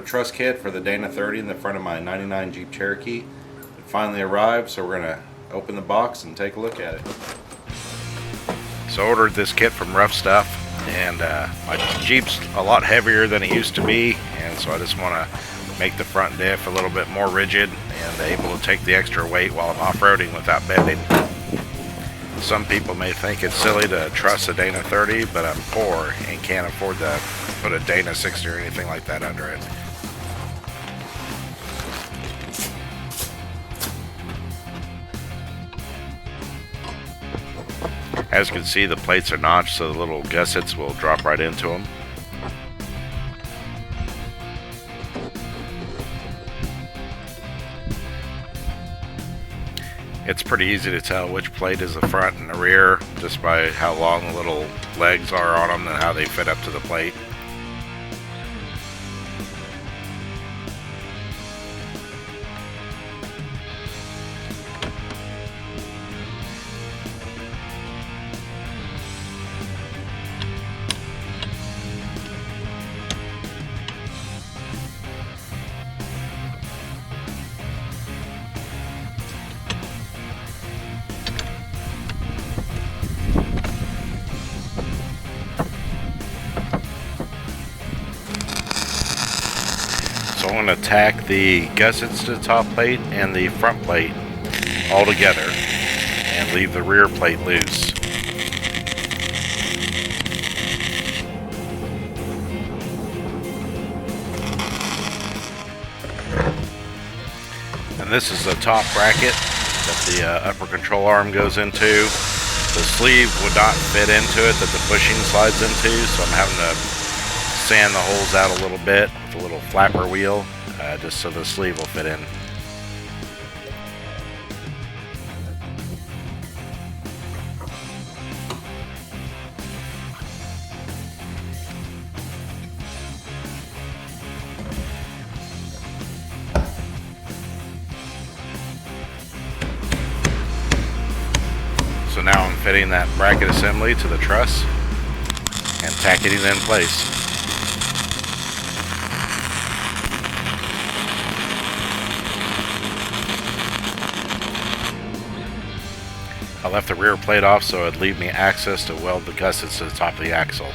truss kit for the Dana 30 in the front of my 99 Jeep Cherokee. It finally arrived, so we're going to open the box and take a look at it. So I ordered this kit from Ruff Stuff, and my Jeep's a lot heavier than it used to be, and so I just want to make the front diff a little bit more rigid and able to take the extra weight while I'm off-roading without bending. Some people may think it's silly to truss a Dana 30, but I'm poor and can't afford to put a Dana 60 or anything like that under it. As you can see, the plates are notched so the little gussets will drop right into them. It's pretty easy to tell which plate is the front and the rear just by how long the little legs are on them and how they fit up to the plate. So I'm going to tack the gussets to the top plate and the front plate all together and leave the rear plate loose. And this is the top bracket that the upper control arm goes into. The sleeve would not fit into it that the bushing slides into, so I'm having to sand the holes out a little bit with a little flapper wheel just so the sleeve will fit in. So now I'm fitting that bracket assembly to the truss and tacking it in place. I left the rear plate off so it'd leave me access to weld the gussets to the top of the axle.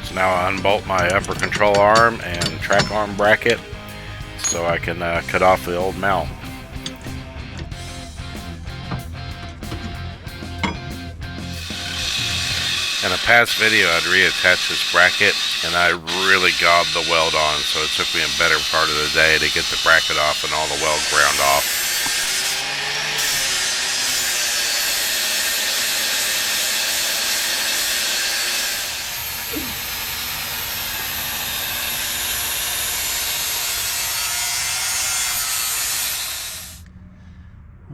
So now I unbolt my upper control arm and track arm bracket so I can cut off the old mount. In a past video I'd reattached this bracket and I really gobbed the weld on, so it took me a better part of the day to get the bracket off and all the weld ground off.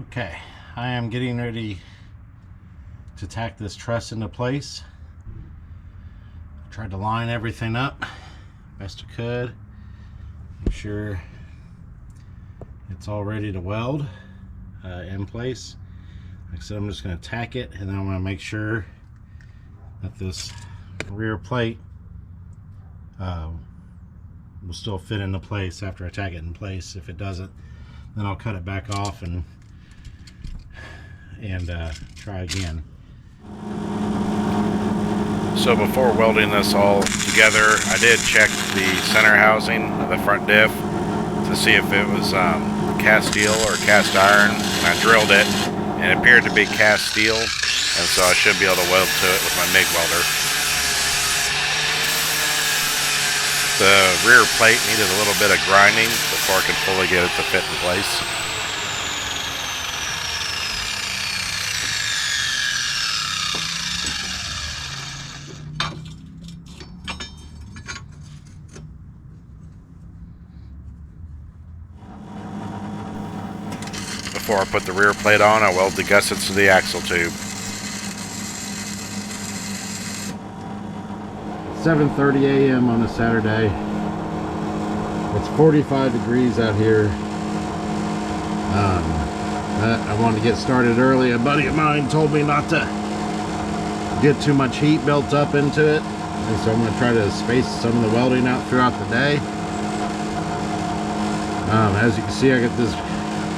Okay, I am getting ready to tack this truss into place. Tried to line everything up best I could, make sure it's all ready to weld in place. Like I said, I'm just going to tack it, and then I'm going to make sure that this rear plate will still fit into place after I tack it in place. If it doesn't, then I'll cut it back off and try again. So before welding this all together, I did check the center housing of the front diff to see if it was cast steel or cast iron, and I drilled it and it appeared to be cast steel, and so I should be able to weld to it with my MIG welder. The rear plate needed a little bit of grinding before I could fully get it to fit in place. Before I put the rear plate on, I weld the gussets to the axle tube. 7:30 a.m. on a Saturday. It's 45 degrees out here. I wanted to get started early. A buddy of mine told me not to get too much heat built up into it. And so I'm going to try to space some of the welding out throughout the day. As you can see, I got this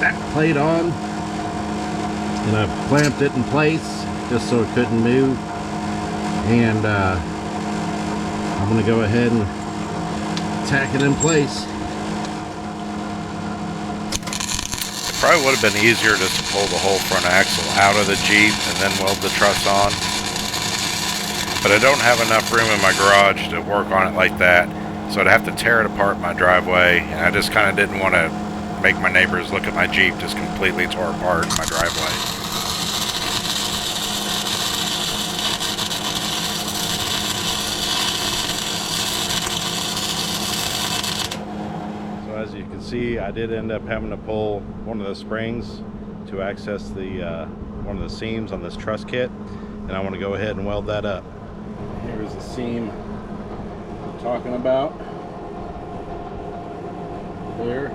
back plate on, and I've clamped it in place just so it couldn't move. And I'm going to go ahead and tack it in place. It probably would have been easier just to pull the whole front axle out of the Jeep and then weld the truss on. But I don't have enough room in my garage to work on it like that, so I'd have to tear it apart in my driveway, and I just kind of didn't want to make my neighbors look at my Jeep just completely tore apart in my driveway. So as you can see, I did end up having to pull one of the springs to access the one of the seams on this truss kit, and I want to go ahead and weld that up. Here's the seam I'm talking about. There.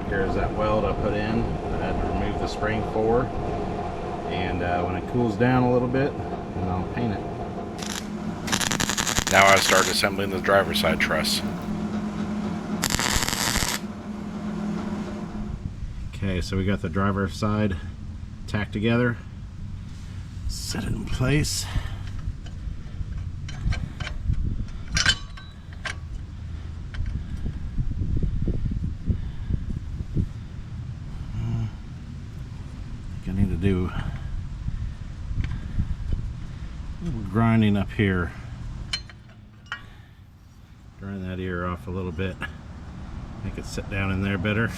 Here's that weld I put in. I had to remove the spring for, and when it cools down a little bit, then I'll paint it. Now I start assembling the driver's side truss. Okay, so we got the driver's side tacked together. Set it in place. I need to do a little grinding up here. Grind that ear off a little bit. Make it sit down in there better.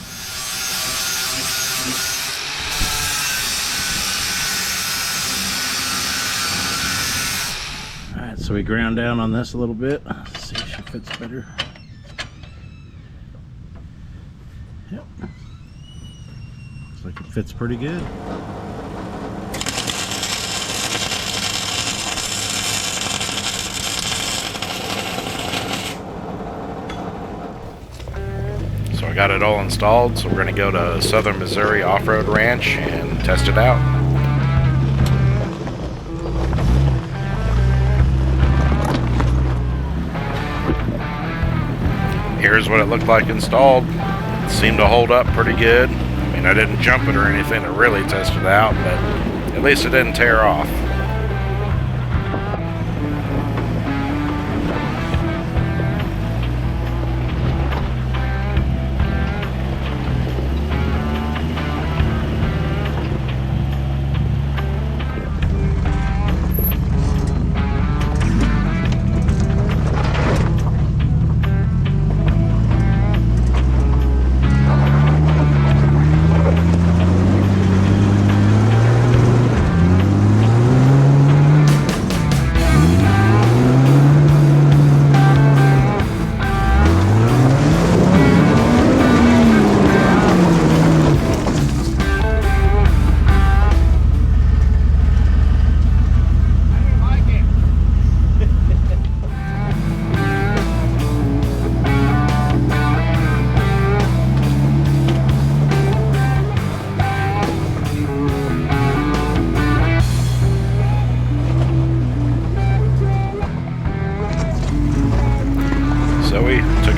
Alright, so we ground down on this a little bit. Let's see if she fits better. Yep. Looks like it fits pretty good. So I got it all installed, so we're going to go to Southern Missouri Off-Road Ranch and test it out. Here's what it looked like installed. It seemed to hold up pretty good. I mean, I didn't jump it or anything to really test it out, but at least it didn't tear off.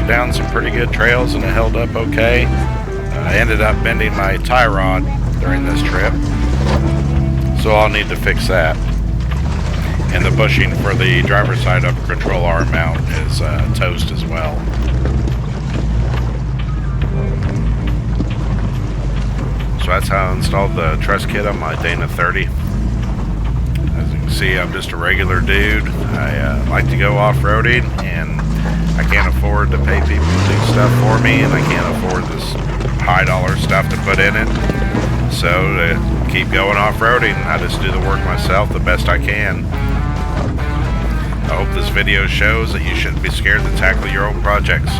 Down some pretty good trails and it held up okay. I ended up bending my tie rod during this trip, so I'll need to fix that. And the bushing for the driver's side upper control arm mount is toast as well. So that's how I installed the truss kit on my Dana 30. As you can see, I'm just a regular dude. I like to go off-roading, and I can't afford to pay people to do stuff for me, and I can't afford this high dollar stuff to put in it. So to keep going off-roading, I just do the work myself the best I can. I hope this video shows that you shouldn't be scared to tackle your own projects.